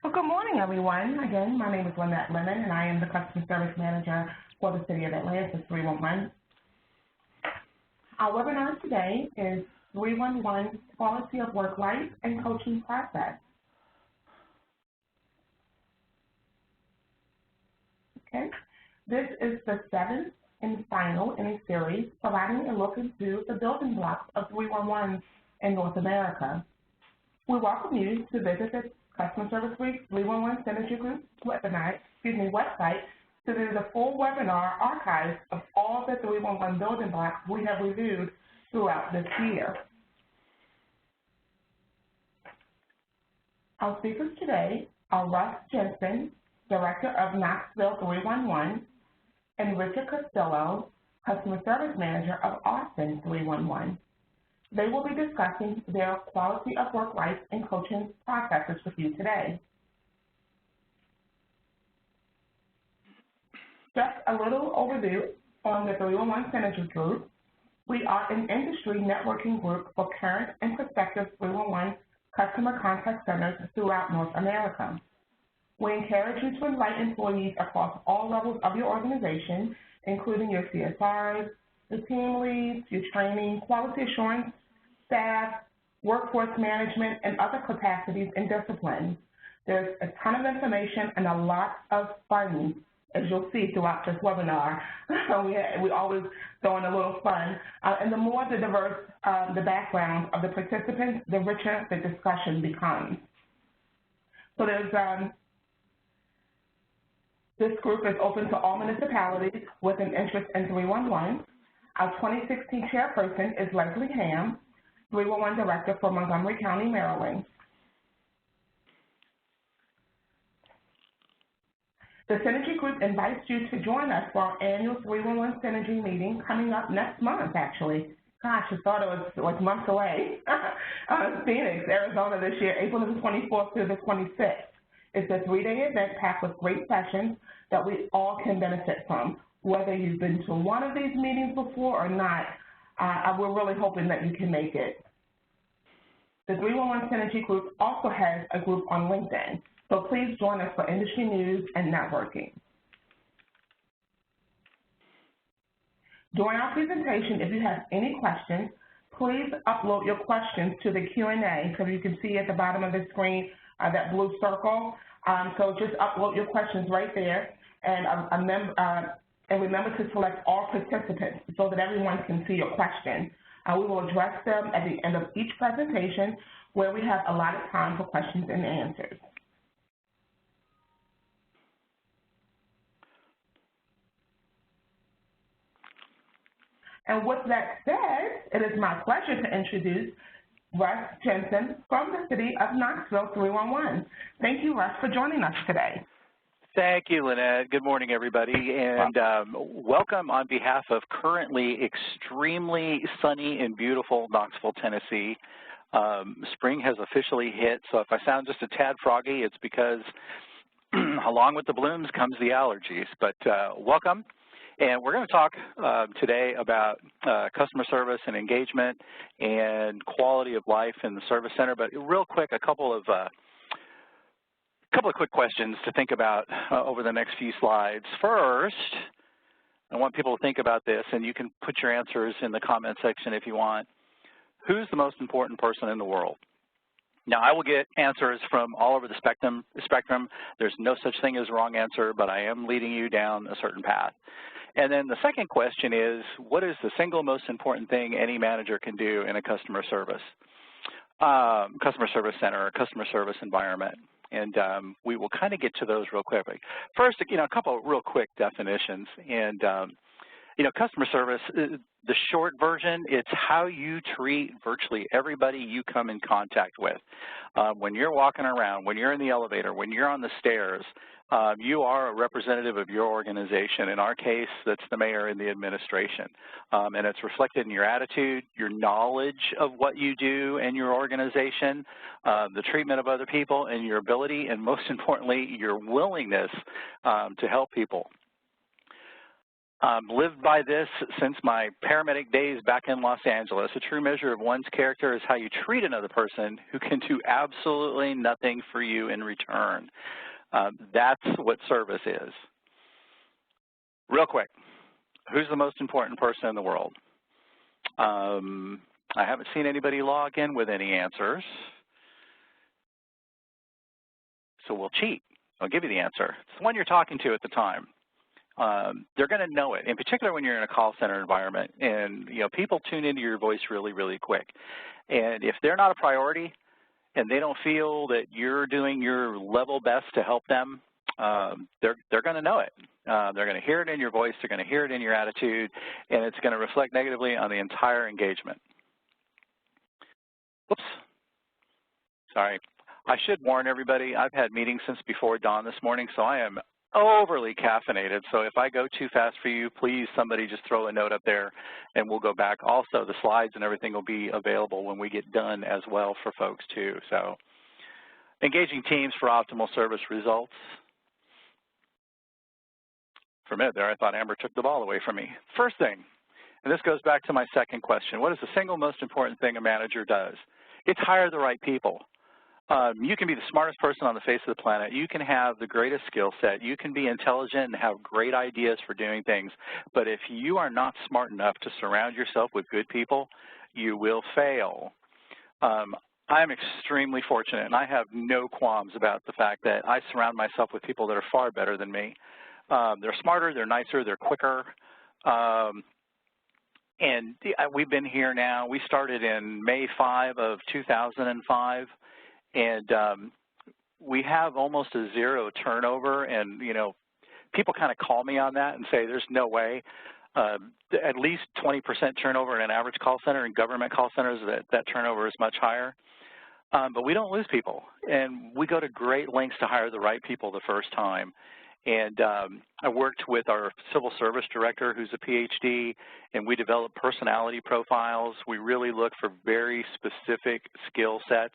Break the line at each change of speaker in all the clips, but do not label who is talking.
Well, good morning, everyone. Again, my name is Lynette Lemon, and I am the Customer Service Manager for the City of Atlanta 311. Our webinar today is 311 Quality of Work Life and Coaching Process. Okay, this is the seventh and final in a series providing a look into the building blocks of 311 in North America. We welcome you to visit the Customer Service Week 311 Synergy Group website to view the full webinar archives of all the 311 building blocks we have reviewed throughout this year. Our speakers today are Russ Jensen, Director of Knoxville 311, and Richard Castillo, Customer Service Manager of Austin 311. They will be discussing their quality of work life and coaching processes with you today. Just a little overview on the 311 Synergy Group. We are an industry networking group for current and prospective 311 customer contact centers throughout North America. We encourage you to invite employees across all levels of your organization, including your CSRs, the team leads, your training, quality assurance, staff, workforce management, and other capacities and disciplines. There's a ton of information and a lot of fun, as you'll see throughout this webinar. we always throw in a little fun. And the more the diverse the background of the participants, the richer the discussion becomes. So this group is open to all municipalities with an interest in 311. Our 2016 chairperson is Leslie Ham, 311 Director for Montgomery County, Maryland. The Synergy Group invites you to join us for our annual 311 Synergy meeting coming up next month, actually. Gosh, I thought it was months away. Phoenix, Arizona this year, April the 24th through the 26th. It's a 3-day event packed with great sessions that we all can benefit from. Whether you've been to one of these meetings before or not, we're really hoping that you can make it. The 311 Synergy Group also has a group on LinkedIn, so please join us for industry news and networking. During our presentation, if you have any questions, please upload your questions to the Q&A, so you can see at the bottom of the screen that blue circle. So just upload your questions right there, and remember to select all participants so that everyone can see your question. We will address them at the end of each presentation where we have allotted time for questions and answers. And with that said, it is my pleasure to introduce Russ Jensen from the City of Knoxville 311. Thank you, Russ, for joining us today.
Thank you, Lynette. Good morning, everybody, and welcome on behalf of currently extremely sunny and beautiful Knoxville, Tennessee. Spring has officially hit, so if I sound just a tad froggy, it's because along with the blooms comes the allergies. But welcome, and we're going to talk today about customer service and engagement and quality of life in the service center. But real quick, a couple of quick questions to think about over the next few slides. First, I want people to think about this, and you can put your answers in the comment section if you want. Who's the most important person in the world? Now, I will get answers from all over the spectrum. There's no such thing as a wrong answer, but I am leading you down a certain path. And then the second question is, what is the single most important thing any manager can do in a customer service center or customer service environment? And we will kind of get to those real quickly. First, a couple of real quick definitions. And, customer service, the short version, it's how you treat virtually everybody you come in contact with. When you're walking around, when you're in the elevator, when you're on the stairs, you are a representative of your organization. In our case, that's the mayor and the administration. And it's reflected in your attitude, your knowledge of what you do and your organization, the treatment of other people, and your ability, and most importantly, your willingness to help people. Lived by this since my paramedic days back in Los Angeles. A true measure of one's character is how you treat another person who can do absolutely nothing for you in return. That's what service is. Real quick, who's the most important person in the world? I haven't seen anybody log in with any answers, so we'll cheat. I'll give you the answer. It's the one you're talking to at the time. They're going to know it, in particular when you're in a call center environment. And, people tune into your voice really, really quick. And if they're not a priority and they don't feel that you're doing your level best to help them, they're going to know it. They're going to hear it in your voice. They're going to hear it in your attitude, and it's going to reflect negatively on the entire engagement. Whoops. Sorry. I should warn everybody, I've had meetings since before dawn this morning, so I am overly caffeinated. So if I go too fast for you, please somebody just throw a note up there and we'll go back. Also, the slides and everything will be available when we get done as well for folks too. So engaging teams for optimal service results. For a minute there, I thought Amber took the ball away from me. First thing, and this goes back to my second question, what is the single most important thing a manager does? It's hire the right people. You can be the smartest person on the face of the planet. You can have the greatest skill set. You can be intelligent and have great ideas for doing things. But if you are not smart enough to surround yourself with good people, you will fail. I'm extremely fortunate, and I have no qualms about the fact that I surround myself with people that are far better than me. They're smarter, they're nicer, they're quicker. And we've been here now. We started in May 5 of 2005. And we have almost a zero turnover, and people kind of call me on that and say there's no way. At least 20% turnover in an average call center. In government call centers, that turnover is much higher. But we don't lose people, and we go to great lengths to hire the right people the first time. And I worked with our civil service director, who's a PhD, and we developed personality profiles. We really look for very specific skill sets.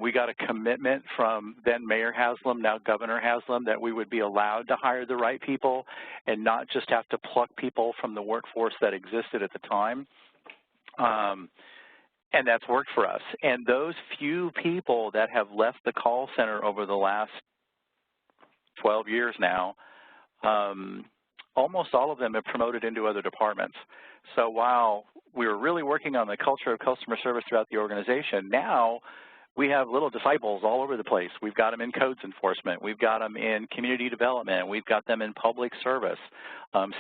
We got a commitment from then Mayor Haslam, now Governor Haslam, that we would be allowed to hire the right people and not just have to pluck people from the workforce that existed at the time. And that's worked for us. And those few people that have left the call center over the last 12 years now, almost all of them have promoted into other departments. So while we were really working on the culture of customer service throughout the organization, now we have little disciples all over the place. We've got them in codes enforcement. We've got them in community development. We've got them in public service,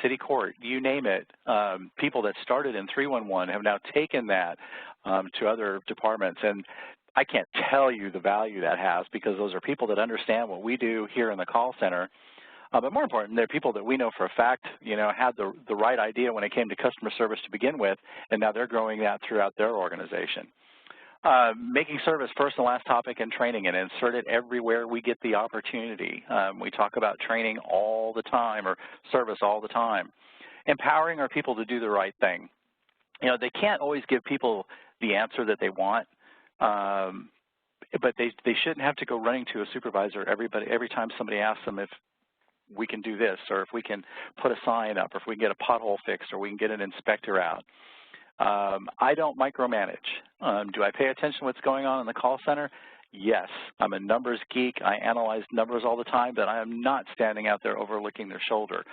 city court, you name it. People that started in 311 have now taken that to other departments. And I can't tell you the value that has, because those are people that understand what we do here in the call center. But more important, they're people that we know for a fact, had the right idea when it came to customer service to begin with, and now they're growing that throughout their organization. Making service first and last topic and training and insert it everywhere we get the opportunity. We talk about training all the time, or service all the time. Empowering our people to do the right thing. They can't always give people the answer that they want, but they shouldn't have to go running to a supervisor every time somebody asks them if we can do this, or if we can put a sign up, or if we can get a pothole fixed, or we can get an inspector out. I don't micromanage. Do I pay attention to what's going on in the call center? Yes. I'm a numbers geek. I analyze numbers all the time, but I am not standing out there overlooking their shoulder.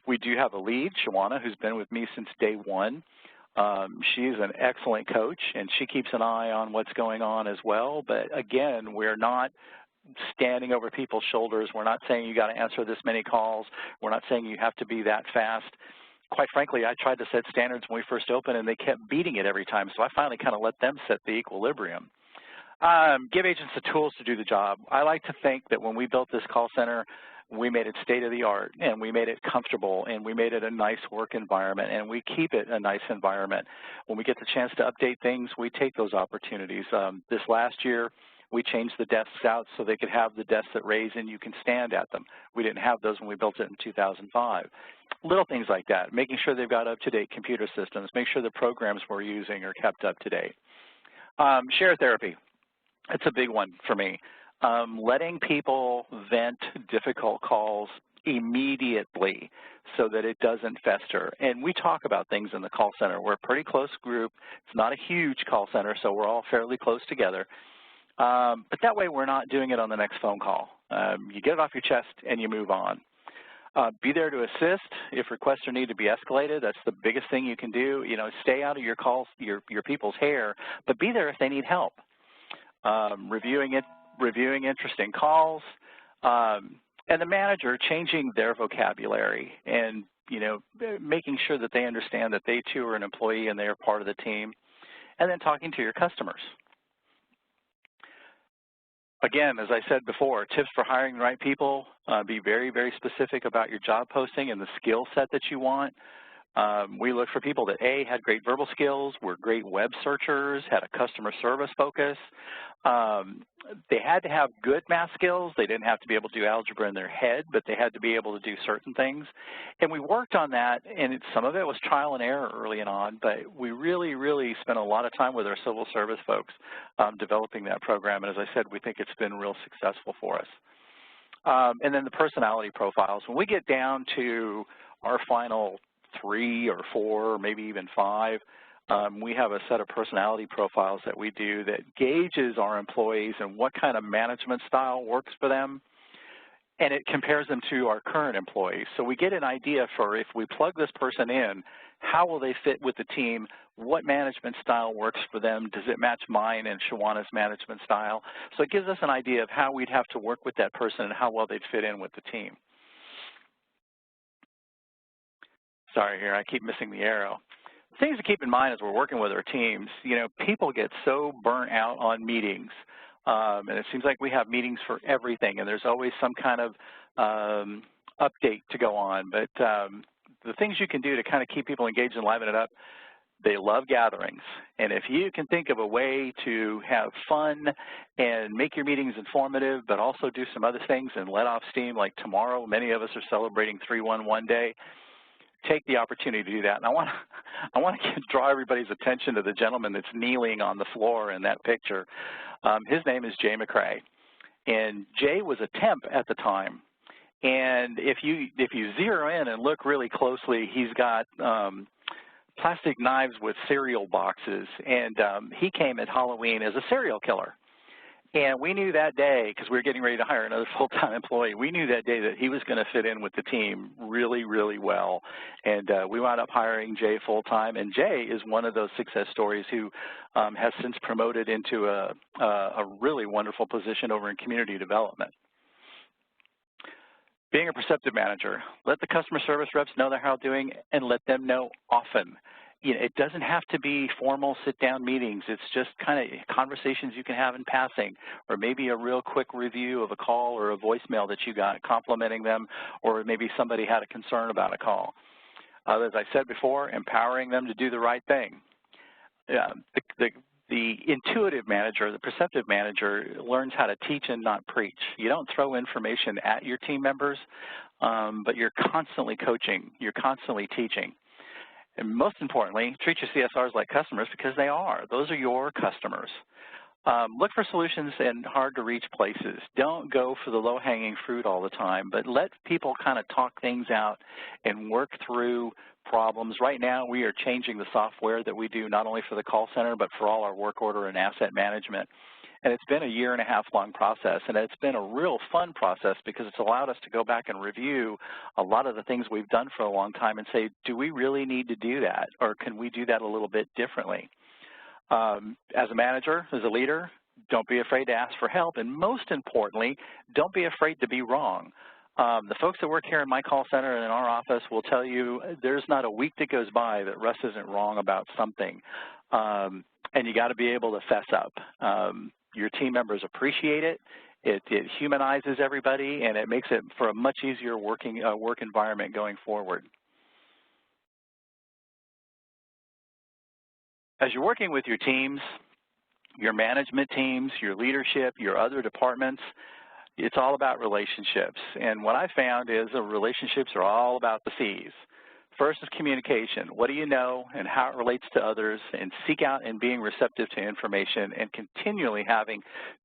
We do have a lead, Shawana, who's been with me since day one. She's an excellent coach, and she keeps an eye on what's going on as well. But again, we're not standing over people's shoulders. We're not saying you got to answer this many calls. We're not saying you have to be that fast. Quite frankly, I tried to set standards when we first opened, and they kept beating it every time, so I finally kind of let them set the equilibrium. Give agents the tools to do the job. I like to think that when we built this call center, we made it state-of-the-art, and we made it comfortable, and we made it a nice work environment, and we keep it a nice environment. When we get the chance to update things, we take those opportunities. This last year, we changed the desks out so they could have the desks that raise and you can stand at them. We didn't have those when we built it in 2005. Little things like that, making sure they've got up-to-date computer systems, make sure the programs we're using are kept up to date. Share therapy, it's a big one for me. Letting people vent difficult calls immediately so that it doesn't fester. And we talk about things in the call center. We're a pretty close group. It's not a huge call center, so we're all fairly close together. But that way we're not doing it on the next phone call. You get it off your chest and you move on. Be there to assist if requests need to be escalated. That's the biggest thing you can do. You know, stay out of your calls, your people's hair, but be there if they need help. Reviewing interesting calls, and the manager changing their vocabulary and, you know, making sure that they understand that they too are an employee and they are part of the team, and then talking to your customers. Again, as I said before, tips for hiring the right people, be very, very specific about your job posting and the skill set that you want. We look for people that, A, had great verbal skills, were great web searchers, had a customer service focus. They had to have good math skills. They didn't have to be able to do algebra in their head, but they had to be able to do certain things. And we worked on that, and some of it was trial and error early on, but we really, really spent a lot of time with our civil service folks developing that program. And as I said, we think it's been real successful for us. And then the personality profiles. When we get down to our final 3 or 4, or maybe even 5, we have a set of personality profiles that we do that gauges our employees and what kind of management style works for them, and it compares them to our current employees. So we get an idea for if we plug this person in, how will they fit with the team, what management style works for them, does it match mine and Shawana's management style? So it gives us an idea of how we'd have to work with that person and how well they'd fit in with the team. Sorry here, I keep missing the arrow. Things to keep in mind as we're working with our teams, you know, people get so burnt out on meetings, and it seems like we have meetings for everything, and there's always some kind of update to go on. But the things you can do to kind of keep people engaged and liven it up, they love gatherings. And if you can think of a way to have fun and make your meetings informative, but also do some other things and let off steam, like tomorrow, many of us are celebrating 311 Day. Take the opportunity to do that. And I want to draw everybody's attention to the gentleman that's kneeling on the floor in that picture. His name is Jay McCrae, and Jay was a temp at the time. And if you zero in and look really closely, he's got plastic knives with cereal boxes, and he came at Halloween as a serial killer. And we knew that day, because we were getting ready to hire another full-time employee, we knew that day that he was going to fit in with the team really, really well. And we wound up hiring Jay full-time. And Jay is one of those success stories who has since promoted into a really wonderful position over in community development. Being a perceptive manager, let the customer service reps know they're how doing and let them know often. You know, it doesn't have to be formal sit-down meetings. It's just kind of conversations you can have in passing, or maybe a real quick review of a call or a voicemail that you got, complimenting them, or maybe somebody had a concern about a call. As I said before, empowering them to do the right thing. The intuitive manager, the perceptive manager, learns how to teach and not preach. You don't throw information at your team members, but you're constantly coaching. You're constantly teaching. And most importantly, treat your CSRs like customers, because they are. Those are your customers. Look for solutions in hard-to-reach places. Don't go for the low-hanging fruit all the time, but let people kind of talk things out and work through problems. Right now, we are changing the software that we do not only for the call center, but for all our work order and asset management. And it's been a 1.5-year long process, and it's been a real fun process because it's allowed us to go back and review a lot of the things we've done for a long time and say, do we really need to do that, or can we do that a little bit differently? As a manager, as a leader, don't be afraid to ask for help, and most importantly, don't be afraid to be wrong. The folks that work here in my call center and in our office will tell you there's not a week that goes by that Russ isn't wrong about something, and you got to be able to fess up. Your team members appreciate it. It humanizes everybody, and it makes it for a much easier work environment going forward. As you're working with your teams, your management teams, your leadership, your other departments, it's all about relationships. And what I found is relationships are all about the C's. First is communication. What do you know and how it relates to others, and seek out and being receptive to information and continually having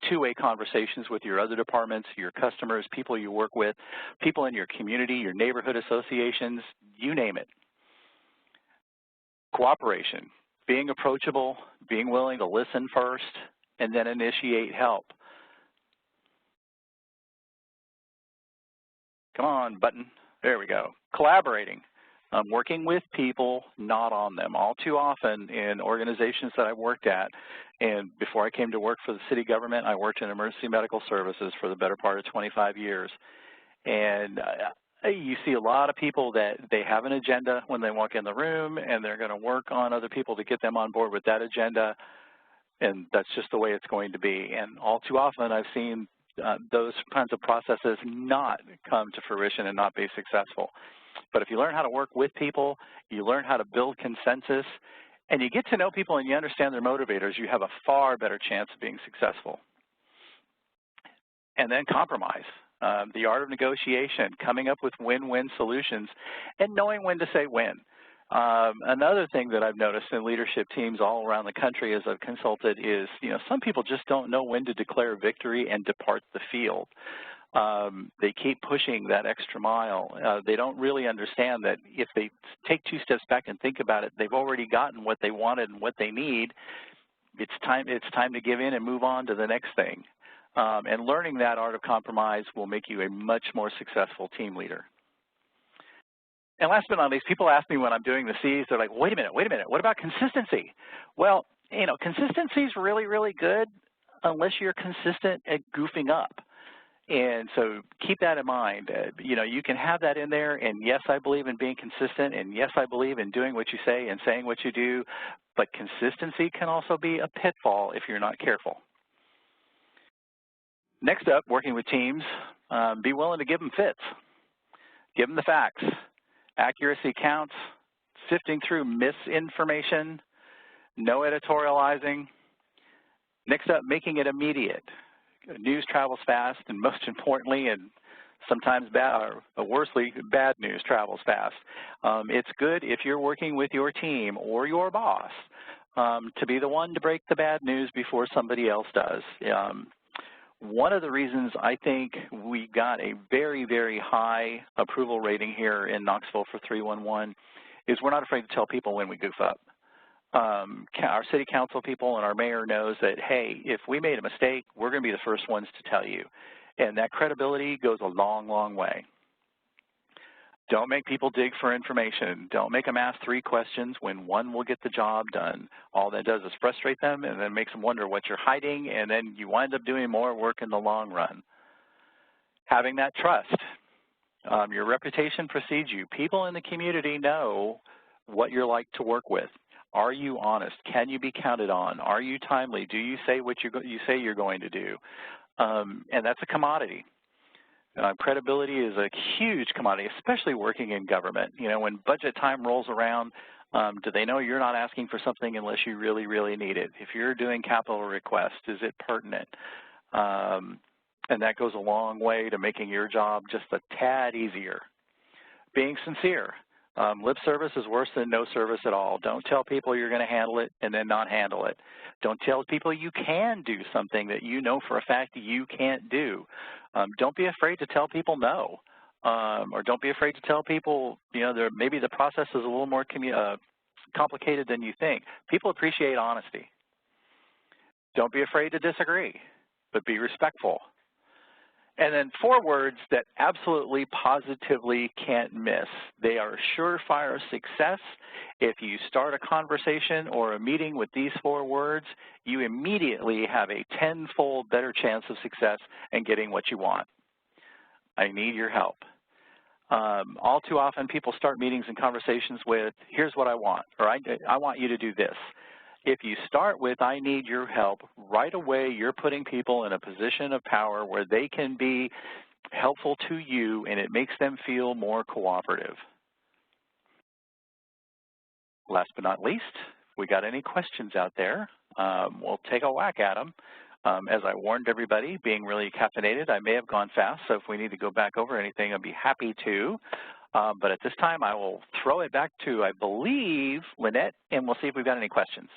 two-way conversations with your other departments, your customers, people you work with, people in your community, your neighborhood associations, you name it. Cooperation, being approachable, being willing to listen first, and then initiate help. Come on, button. There we go. Collaborating. Working with people, not on them. All too often in organizations that I've worked at, and before I came to work for the city government, I worked in emergency medical services for the better part of 25 years. And you see a lot of people that they have an agenda when they walk in the room, and they're going to work on other people to get them on board with that agenda, and that's just the way it's going to be. And all too often I've seen those kinds of processes not come to fruition and not be successful. But if you learn how to work with people, you learn how to build consensus, and you get to know people and you understand their motivators, you have a far better chance of being successful. And then compromise, the art of negotiation, coming up with win-win solutions, and knowing when to say when. Another thing that I've noticed in leadership teams all around the country as I've consulted is, some people just don't know when to declare victory and depart the field. They keep pushing that extra mile. They don't really understand that if they take two steps back and think about it, they've already gotten what they wanted and what they need. It's time to give in and move on to the next thing. And learning that art of compromise will make you a much more successful team leader. And last but not least, people ask me when I'm doing the C's, they're like, wait a minute, what about consistency? Well, consistency is really, really good unless you're consistent at goofing up. And so keep that in mind. You can have that in there, and yes, I believe in being consistent, and yes, I believe in doing what you say and saying what you do, but consistency can also be a pitfall if you're not careful. Next up, working with teams, be willing to give them fits. Give them the facts. Accuracy counts, sifting through misinformation, no editorializing. Next up, making it immediate. News travels fast, and most importantly, and sometimes bad, or worsely, bad news travels fast. It's good if you're working with your team or your boss to be the one to break the bad news before somebody else does. One of the reasons I think we got a very, very high approval rating here in Knoxville for 311 is we're not afraid to tell people when we goof up. Our city council people and our mayor knows that, hey, if we made a mistake, we're going to be the first ones to tell you. And that credibility goes a long, long way. Don't make people dig for information. Don't make them ask 3 questions when one will get the job done. All that does is frustrate them and then makes them wonder what you're hiding, and then you wind up doing more work in the long run. Having that trust. Your reputation precedes you. People in the community know what you're like to work with. Are you honest? Can you be counted on? Are you timely? Do you say what you say you're going to do? And that's a commodity. Credibility is a huge commodity, especially working in government. When budget time rolls around, do they know you're not asking for something unless you really, really need it? If you're doing capital requests, is it pertinent? And that goes a long way to making your job just a tad easier. Being sincere. Lip service is worse than no service at all. Don't tell people you're going to handle it and then not handle it. Don't tell people you can do something that you know for a fact you can't do. Don't be afraid to tell people no. Or don't be afraid to tell people, maybe the process is a little more complicated than you think. People appreciate honesty. Don't be afraid to disagree, but be respectful. And then 4 words that absolutely, positively can't miss. They are surefire success. If you start a conversation or a meeting with these 4 words, you immediately have a 10-fold better chance of success and getting what you want. I need your help. All too often, people start meetings and conversations with, here's what I want, or I want you to do this. If you start with, I need your help, right away you're putting people in a position of power where they can be helpful to you, and it makes them feel more cooperative. Last but not least, if we got any questions out there, we'll take a whack at them. As I warned everybody, being really caffeinated, I may have gone fast, so if we need to go back over anything, I'd be happy to. But at this time, I will throw it back to, I believe, Lynette, and we'll see if we've got any questions.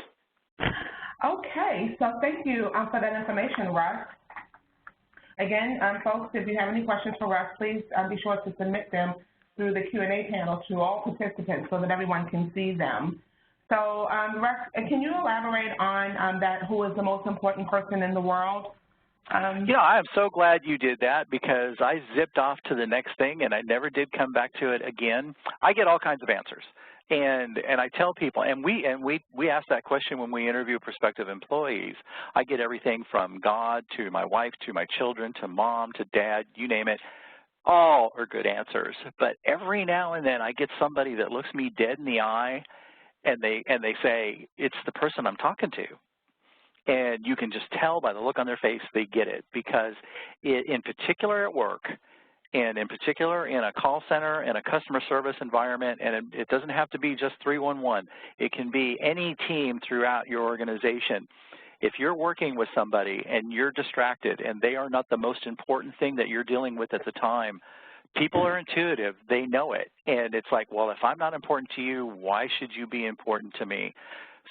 Okay, so thank you for that information, Russ. Again, folks, if you have any questions for Russ, please be sure to submit them through the Q&A panel to all participants so that everyone can see them. So, Russ, can you elaborate on that, who is the most important person in the world?
You know, I am so glad you did that because I zipped off to the next thing and I never did come back to it again. I get all kinds of answers. And I tell people, and we ask that question when we interview prospective employees. I get everything from God to my wife to my children to mom to dad, you name it. All are good answers. But every now and then I get somebody that looks me dead in the eye and they say, it's the person I'm talking to. And you can just tell by the look on their face they get it because in particular at work, and in particular in a call center and a customer service environment, and it doesn't have to be just 311. It can be any team throughout your organization. If you're working with somebody and you're distracted and they are not the most important thing that you're dealing with at the time, people are intuitive. They know it. And it's like, well, if I'm not important to you, why should you be important to me?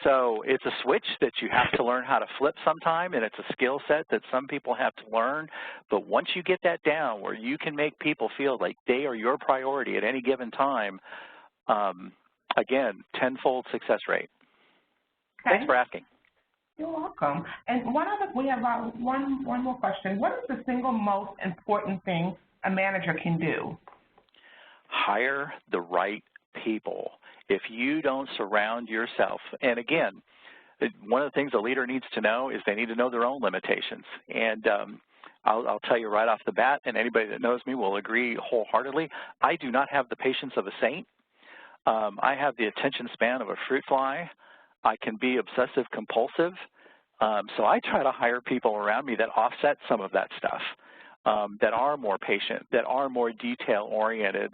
So it's a switch that you have to learn how to flip sometime, and it's a skill set that some people have to learn. But once you get that down where you can make people feel like they are your priority at any given time, again, tenfold success rate. Okay. Thanks for asking.
You're welcome. And we have one more question. What is the single most important thing a manager can do?
Hire the right people. If you don't surround yourself, and again, one of the things a leader needs to know is they need to know their own limitations. And I'll tell you right off the bat, and anybody that knows me will agree wholeheartedly, I do not have the patience of a saint. I have the attention span of a fruit fly. I can be obsessive compulsive. So I try to hire people around me that offset some of that stuff. That are more patient, that are more detail-oriented,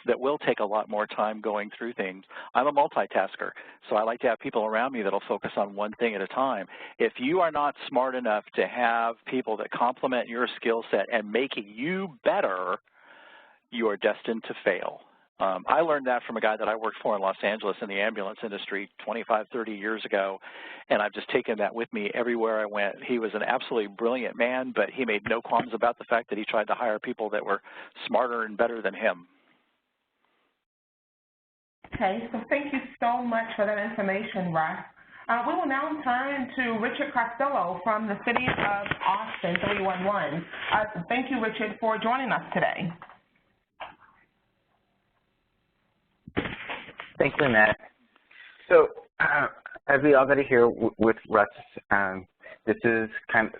that will take a lot more time going through things. I'm a multitasker, so I like to have people around me that will focus on one thing at a time. If you are not smart enough to have people that complement your skill set and making you better, you are destined to fail. I learned that from a guy that I worked for in Los Angeles in the ambulance industry 25, 30 years ago, and I've just taken that with me everywhere I went. He was an absolutely brilliant man, but he made no qualms about the fact that he tried to hire people that were smarter and better than him.
Okay, so thank you so much for that information, Russ. We will now turn to Richard Castillo from the City of Austin 311. Thank you, Richard, for joining us today.
Thanks, Lynette. So, as we already hear with Russ, this is kind of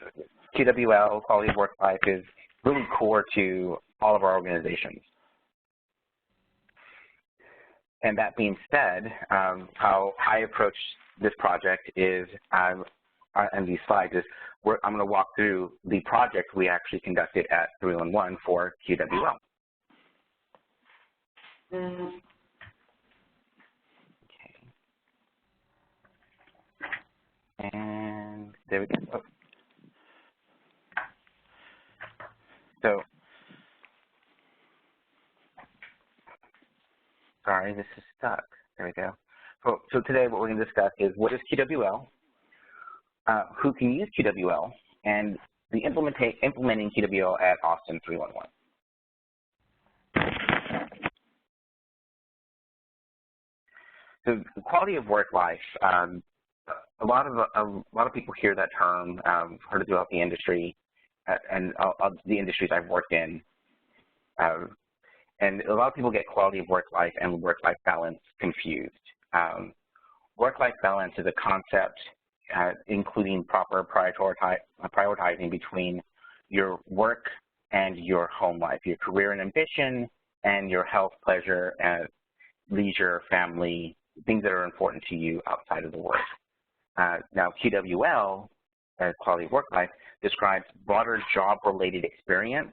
QWL, quality of work life, is really core to all of our organizations. And that being said, how I approach this project is, and these slides is, I'm going to walk through the project we actually conducted at 311 for QWL. And there we go. Oh. So, sorry, this is stuck. There we go. So today what we're going to discuss is what is QWL, who can use QWL, and the implementing QWL at Austin 311. So the quality of work life, a lot of people hear that term, heard it throughout the industry, and the industries I've worked in, and a lot of people get quality of work life and work-life balance confused. Work-life balance is a concept including proper prioritizing between your work and your home life, your career and ambition, and your health, pleasure, leisure, family, things that are important to you outside of the work. Now, QWL, quality of work life, describes broader job-related experience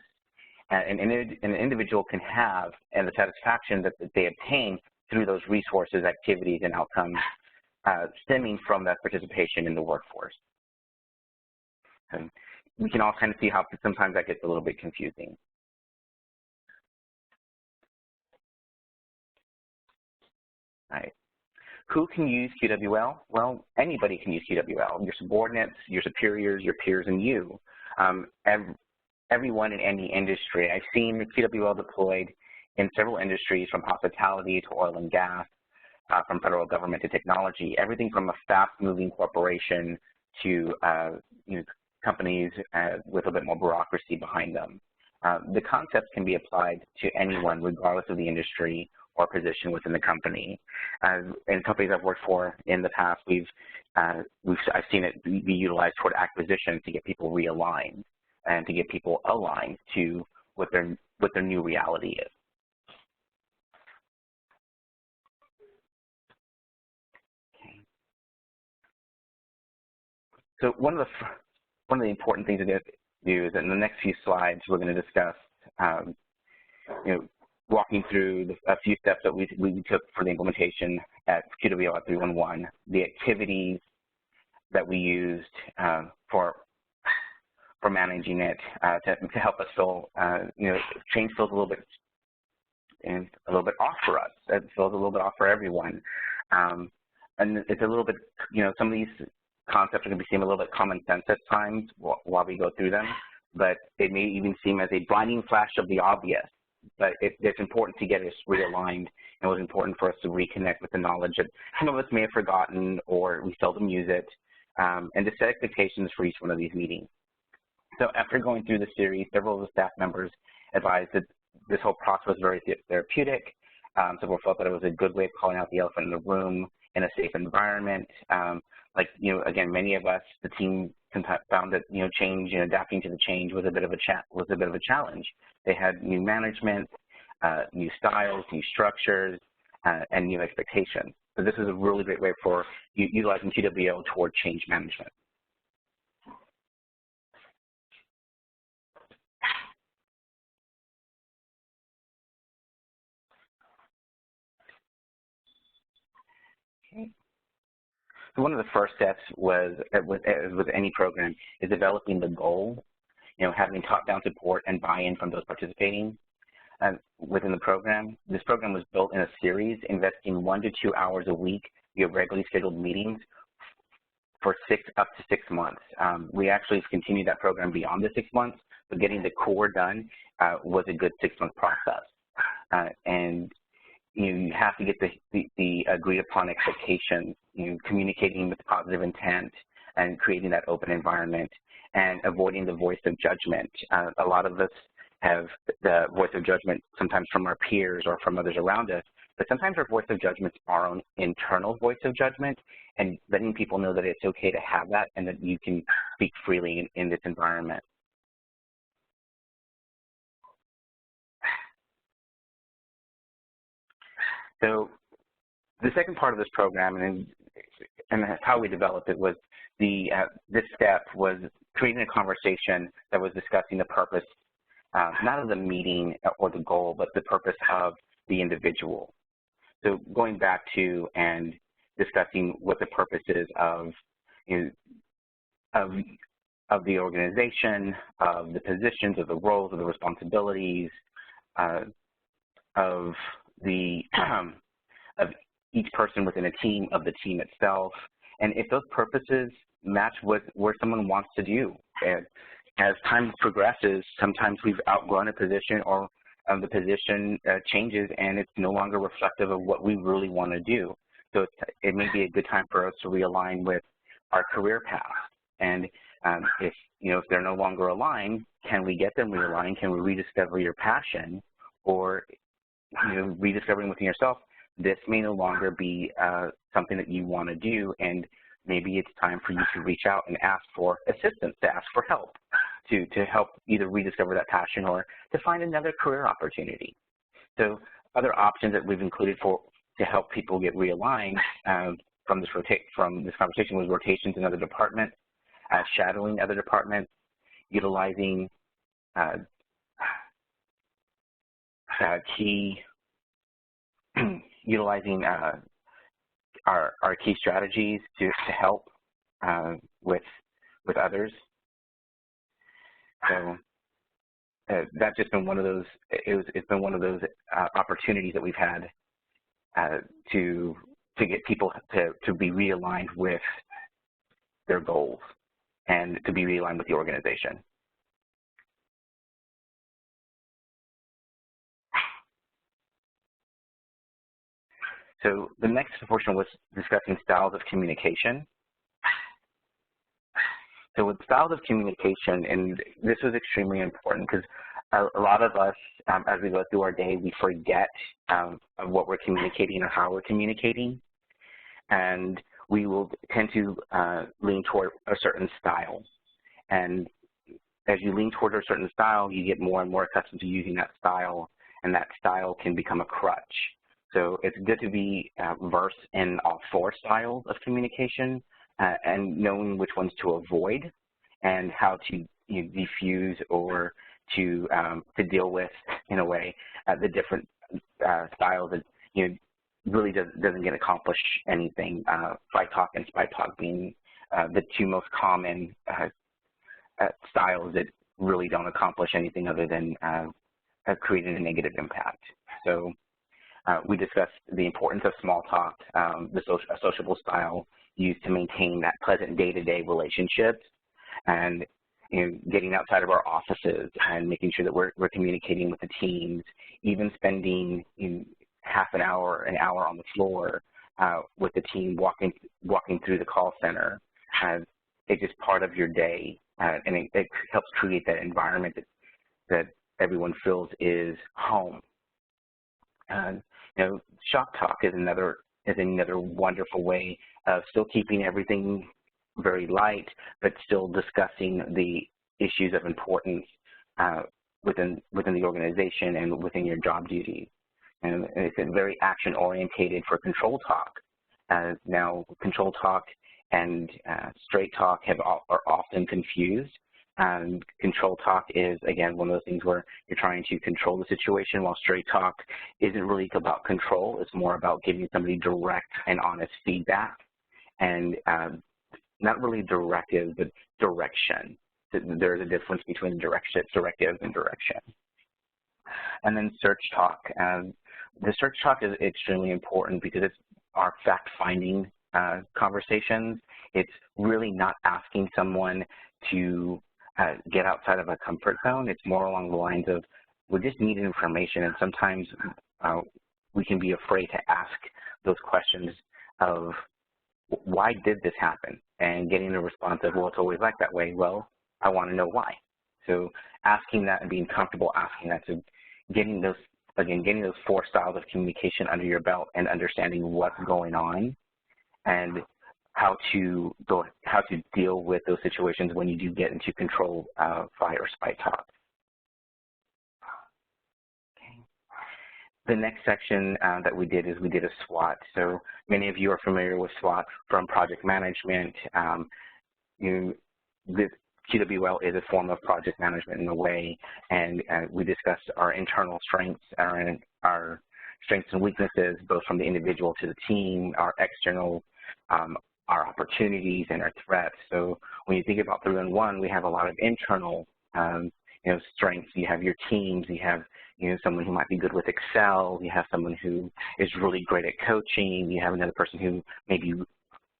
an individual can have and the satisfaction that they obtain through those resources, activities, and outcomes stemming from that participation in the workforce. And we can all kind of see how sometimes that gets a little bit confusing. Right. Who can use QWL? Well, anybody can use QWL. Your subordinates, your superiors, your peers, and you. Everyone in any industry. I've seen QWL deployed in several industries, from hospitality to oil and gas, from federal government to technology, everything from a fast-moving corporation to companies with a bit more bureaucracy behind them. The concepts can be applied to anyone, regardless of the industry or position within the company. In companies I've worked for in the past, I've seen it be utilized toward acquisition to get people realigned and to get people aligned to what their new reality is. So one of the important things to do is in the next few slides we're going to discuss, walking through a few steps that we took for the implementation at QWL at 311, the activities that we used for managing it to help us feel, change feels a little bit off for us. It feels a little bit off for everyone, and it's a little bit, some of these concepts are going to seem a little bit common sense at times while we go through them, but it may even seem as a blinding flash of the obvious. But it's important to get us realigned, and it was important for us to reconnect with the knowledge that some of us may have forgotten or we seldom use it, and to set expectations for each one of these meetings. So after going through the series, several of the staff members advised that this whole process was very therapeutic. Several felt that it was a good way of calling out the elephant in the room in a safe environment. Again, many of us, the team found that, change and adapting to the change was a bit of a challenge. They had new management, new styles, new structures, and new expectations. So this is a really great way for utilizing QWO toward change management. Okay. So one of the first steps was, with any program, is developing the goal, having top-down support and buy-in from those participating within the program. This program was built in a series, investing 1 to 2 hours a week via regularly scheduled meetings for up to 6 months. We actually continued that program beyond the 6 months, but getting the core done was a good 6-month process. And you have to get the agreed upon expectations, communicating with positive intent and creating that open environment and avoiding the voice of judgment. A lot of us have the voice of judgment sometimes from our peers or from others around us, but sometimes our voice of judgment is our own internal voice of judgment, and letting people know that it's okay to have that and that you can speak freely in this environment. So the second part of this program, and how we developed it, was this step was creating a conversation that was discussing the purpose, not of the meeting or the goal, but the purpose of the individual. So going back to and discussing what the purpose is of the organization, of the positions, of the roles, of the responsibilities, of each person within a team, of the team itself, and if those purposes match what someone wants to do. And as time progresses, sometimes we've outgrown a position, or the position changes and it's no longer reflective of what we really want to do. So it may be a good time for us to realign with our career path. And if they're no longer aligned, can we get them realigned? Can we rediscover your passion? Or rediscovering within yourself, this may no longer be something that you want to do, and maybe it's time for you to reach out and ask for assistance, to ask for help, to help either rediscover that passion or to find another career opportunity. So other options that we've included to help people get realigned from this conversation was rotations in other departments, shadowing other departments, utilizing our key strategies to help with others. So that's just been one of those. It's been one of those opportunities that we've had to get people to be realigned with their goals and to be realigned with the organization. So the next portion was discussing styles of communication. So with styles of communication, and this was extremely important because a lot of us, as we go through our day, we forget of what we're communicating or how we're communicating, and we will tend to lean toward a certain style. And as you lean toward a certain style, you get more and more accustomed to using that style, and that style can become a crutch. So it's good to be versed in all 4 styles of communication and knowing which ones to avoid and how to diffuse or to deal with, in a way, the different styles that really doesn't get accomplish anything. Fight talk and spite talk being the 2 most common styles that really don't accomplish anything other than creating a negative impact. So we discussed the importance of small talk, the sociable style used to maintain that pleasant day-to-day relationships, and getting outside of our offices and making sure that we're communicating with the teams, even spending half an hour on the floor with the team walking through the call center. It's just part of your day, and it helps create that environment that everyone feels is home. Shop talk is another wonderful way of still keeping everything very light, but still discussing the issues of importance within the organization and within your job duties. And it's very action-orientated for control talk. Now, control talk and straight talk are often confused. Control talk is, again, one of those things where you're trying to control the situation, while straight talk isn't really about control. It's more about giving somebody direct and honest feedback, and not really directive, but direction. There's a difference between directive and direction. And then search talk. The search talk is extremely important because it's our fact-finding conversations. It's really not asking someone to get outside of a comfort zone. It's more along the lines of, we just need information, and sometimes we can be afraid to ask those questions of, why did this happen? And getting the response of, well, it's always like that way. Well, I want to know why. So asking that and being comfortable asking that, so getting those 4 styles of communication under your belt and understanding what's going on and how to deal with those situations when you do get into control, fight, or spite talk. Okay. The next section that we did is we did a SWOT. So many of you are familiar with SWOT from project management. The QWL is a form of project management in a way, and we discussed our internal strengths, our strengths and weaknesses, both from the individual to the team, our external, our opportunities and our threats. So when you think about 3-in-1, we have a lot of internal strengths. You have your teams, you have someone who might be good with Excel, you have someone who is really great at coaching, you have another person who may be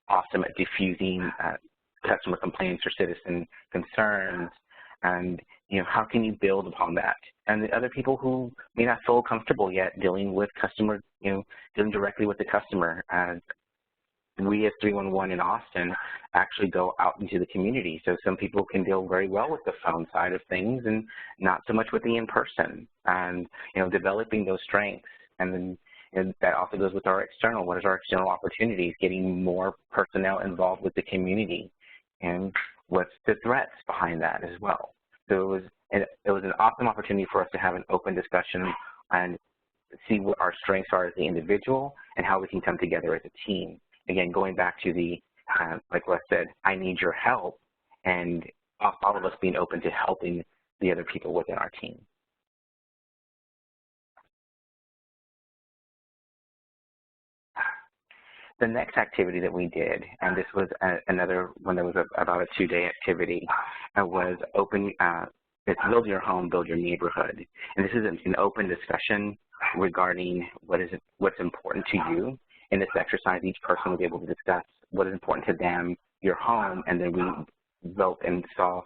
awesome at diffusing customer complaints or citizen concerns, and how can you build upon that? And the other people who may not feel comfortable yet dealing with customer, dealing directly with the customer. We as 3-in-1 in Austin actually go out into the community. So some people can deal very well with the phone side of things and not so much with the in-person, and developing those strengths. And then that also goes with our external. What is our external opportunities? Getting more personnel involved with the community, and what's the threats behind that as well. So it was an awesome opportunity for us to have an open discussion and see what our strengths are as the individual and how we can come together as a team. Again, going back to the, like Russ said, I need your help, and all of us being open to helping the other people within our team. The next activity that we did, and this was another one that was about a 2-day activity, was it's build your home, build your neighborhood. And this is an open discussion regarding what's important to you. In this exercise, each person was able to discuss what is important to them, your home, and then we built and saw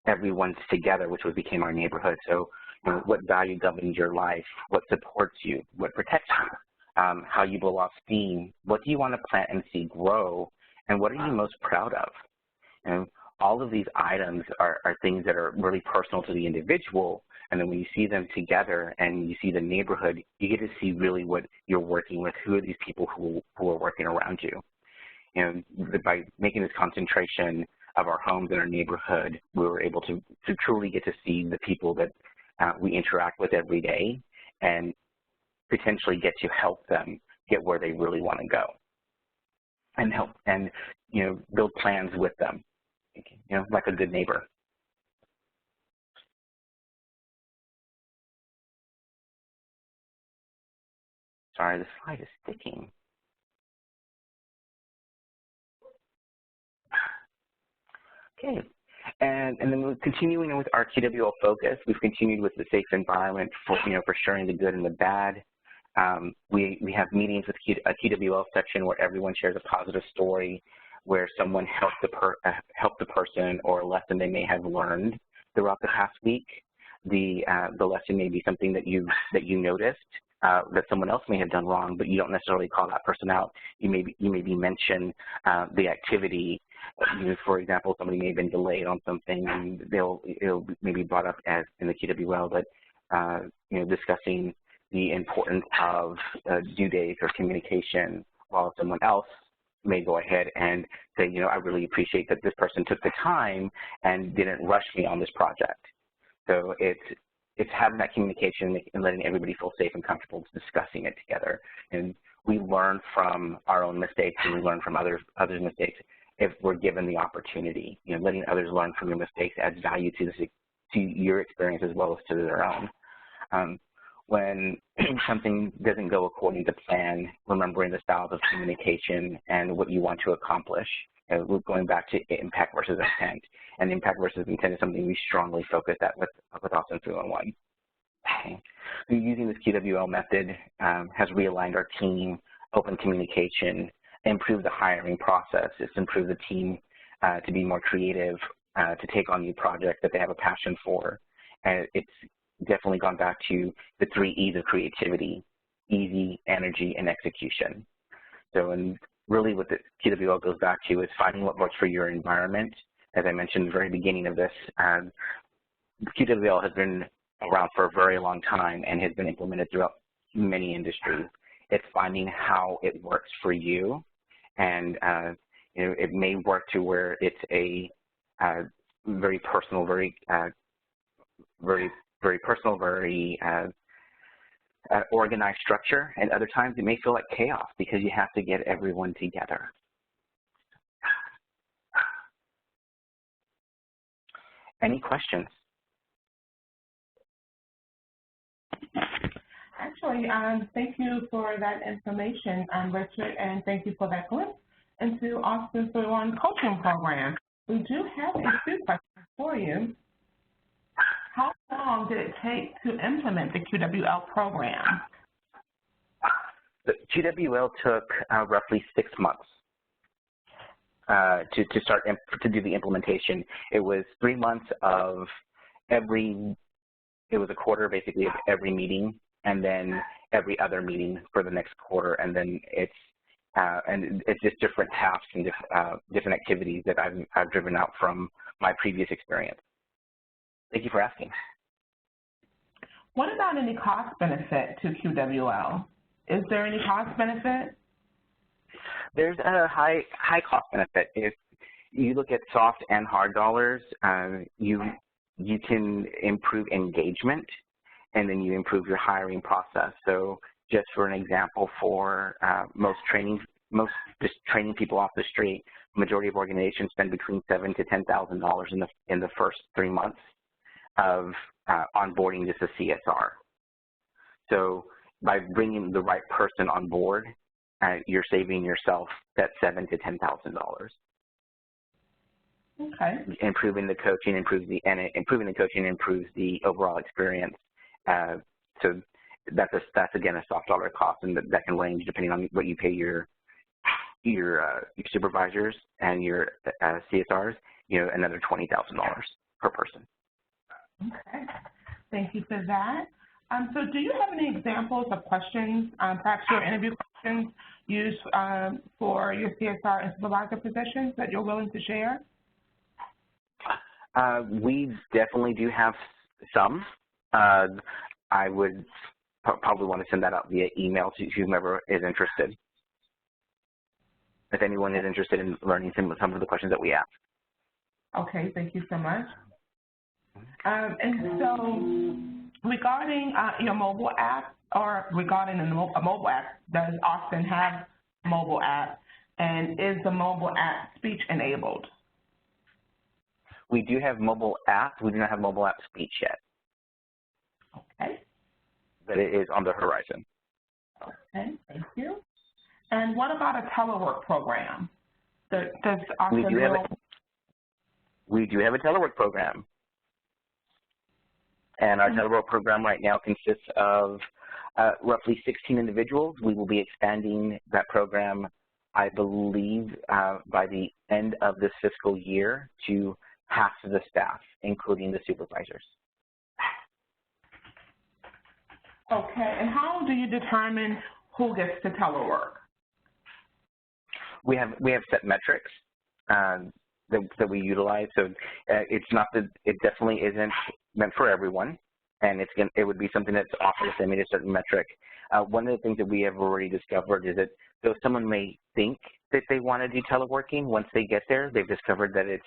everyone's together, which became our neighborhood. So, you know, what value governs your life, what supports you, what protects you, how you blow off steam, what do you want to plant and see grow, and what are you most proud of? And all of these items are things that are really personal to the individual, and then when you see them together and you see the neighborhood, you get to see really what you're working with, who are these people who are working around you. And by making this concentration of our homes and our neighborhood, we were able to truly get to see the people that we interact with every day and potentially get to help them get where they really want to go and help and, you know, build plans with them, you know, like a good neighbor. Sorry, the slide is sticking. Okay, and then we're continuing with our QWL focus. We've continued with the safe environment for, you know, for sharing the good and the bad. We have meetings with a QWL section where everyone shares a positive story, where someone helped the person or a lesson they may have learned throughout the past week. The lesson may be something that you noticed that someone else may have done wrong, but you don't necessarily call that person out. You maybe mention the activity. You know, for example, somebody may have been delayed on something, and it'll maybe brought up as in the QWL, but you know, discussing the importance of due dates or communication, while someone else may go ahead and say, you know, I really appreciate that this person took the time and didn't rush me on this project. So it's having that communication and letting everybody feel safe and comfortable discussing it together. And we learn from our own mistakes, and we learn from others' mistakes if we're given the opportunity. You know, letting others learn from your mistakes adds value to your experience as well as to their own. When something doesn't go according to plan, remembering the styles of communication and what you want to accomplish. We're going back to impact versus intent. And impact versus intent is something we strongly focus at with Austin 311. Okay. So using this QWL method has realigned our team, open communication, improved the hiring process. It's improved the team to be more creative, to take on new projects that they have a passion for. And it's definitely gone back to the 3 E's of creativity: easy, energy, and execution. So, and really what the QWL goes back to is finding what works for your environment. As I mentioned at the very beginning of this, QWL has been around for a very long time and has been implemented throughout many industries. It's finding how it works for you, and you know, it may work to where it's a very personal, very organized structure, and other times it may feel like chaos because you have to get everyone together. Any questions?
Actually, thank you for that information, Richard, and thank you for that glimpse into Austin 311 coaching program. We do have a few questions for you. How long did it take to implement the QWL program?
The QWL took roughly 6 months to start to do the implementation. It was 3 months of it was a quarter basically of every meeting, and then every other meeting for the next quarter, and then it's just different tasks and different activities that I've driven out from my previous experience. Thank you for asking.
What about any cost benefit to QWL? Is there any cost benefit?
There's a high cost benefit. If you look at soft and hard dollars, you can improve engagement, and then you improve your hiring process. So just for an example, for most just training people off the street, majority of organizations spend between $7,000 to $10,000 in the first 3 months of onboarding just a CSR. So by bringing the right person on board, you're saving yourself that $7,000 to $10,000.
Okay.
Improving the coaching improves the overall experience. So that's again a soft dollar cost, and that can range depending on what you pay your supervisors and your CSRs. Another $20,000 per person.
Okay. Thank you for that. So do you have any examples of questions, perhaps your interview questions used for your CSR and supervisor positions that you're willing to share?
We definitely do have some. I would probably want to send that out via email to whomever is interested. If anyone is interested in learning some of the questions that we ask.
Okay, thank you so much. And so regarding your mobile app, or regarding a mobile app, does Austin have a mobile app, and is the mobile app speech enabled?
We do have mobile app. We do not have mobile app speech yet.
Okay.
But it is on the horizon.
Okay, thank you. And what about a telework program? Does Austin
we do have a telework program. And our telework program right now consists of roughly 16 individuals. We will be expanding that program, I believe, by the end of this fiscal year to half of the staff, including the supervisors.
Okay, and how do you determine who gets to telework?
We have set metrics that we utilize. So it's not that it definitely isn't meant for everyone, and it would be something that's offered if they meet a certain metric. One of the things that we have already discovered is that though someone may think that they want to do teleworking, once they get there, they've discovered that it's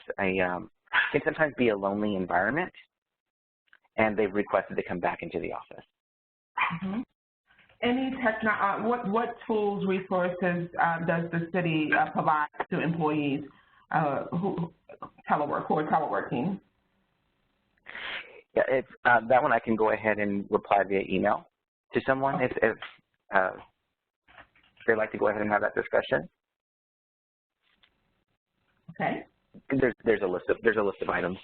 can sometimes be a lonely environment, and they've requested to come back into the office.
Mm-hmm. What tools, resources does the city provide to employees who are teleworking?
Yeah, that one I can go ahead and reply via email to someone if they'd like to go ahead and have that discussion.
Okay.
There's a list of items.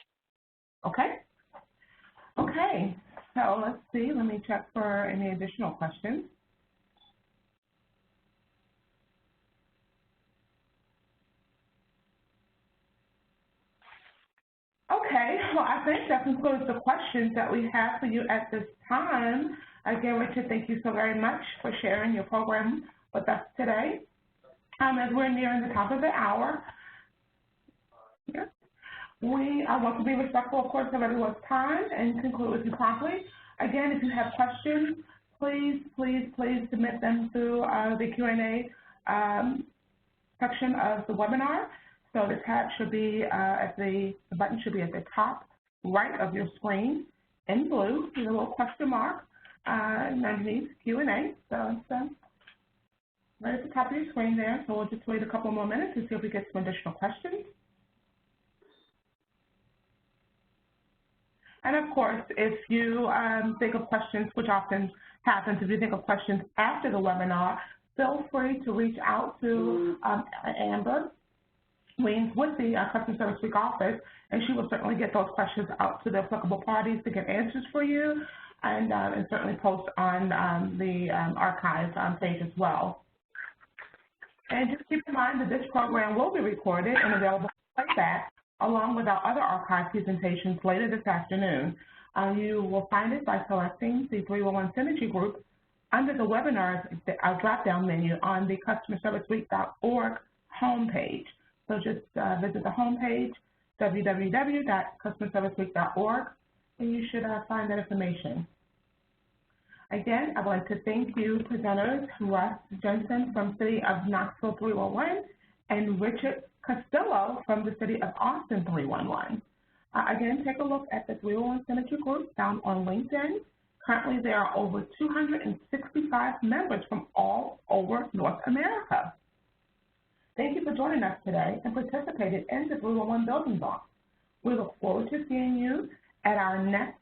Okay. Okay. So let's see. Let me check for any additional questions. Okay, well, I think that concludes the questions that we have for you at this time. Again, Richard, thank you so very much for sharing your program with us today. As we're nearing the top of the hour, we want to be respectful, of course, of everyone's time and conclude with you promptly. Again, if you have questions, please submit them through the Q&A section of the webinar. So the tab should be the button should be at the top right of your screen in blue. There's a little question mark underneath Q&A. So it's right at the top of your screen there. So we'll just wait a couple more minutes to see if we get some additional questions. And of course, if you think of questions, which often happens, if you think of questions after the webinar, feel free to reach out to Amber Weems with the Customer Service Week office, and she will certainly get those questions out to the applicable parties to get answers for you, and certainly post on the archive page as well. And just keep in mind that this program will be recorded and available for playback, along with our other archive presentations later this afternoon. You will find it by selecting the 311 Synergy Group under the webinars drop-down menu on the customerserviceweek.org homepage. So just visit the homepage, www.customerserviceweek.org, and you should find that information. Again, I'd like to thank you, presenters, Russ Jensen from City of Knoxville 311 and Richard Castillo from the City of Austin 311. Again, take a look at the 311 Synergy Group found on LinkedIn. Currently, there are over 265 members from all over North America. Thank you for joining us today and participating in the 311 Building Block. We look forward to seeing you at our next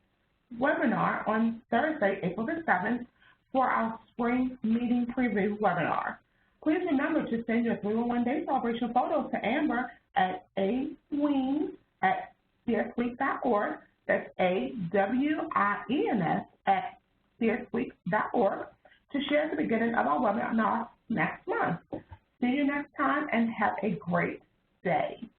webinar on Thursday, April the 7th, for our spring meeting preview webinar. Please remember to send your 311 Day Celebration photos to Amber at awines@csweek.org. That's AWIENS@csweek.org to share the beginning of our webinar next month. See you next time and have a great day.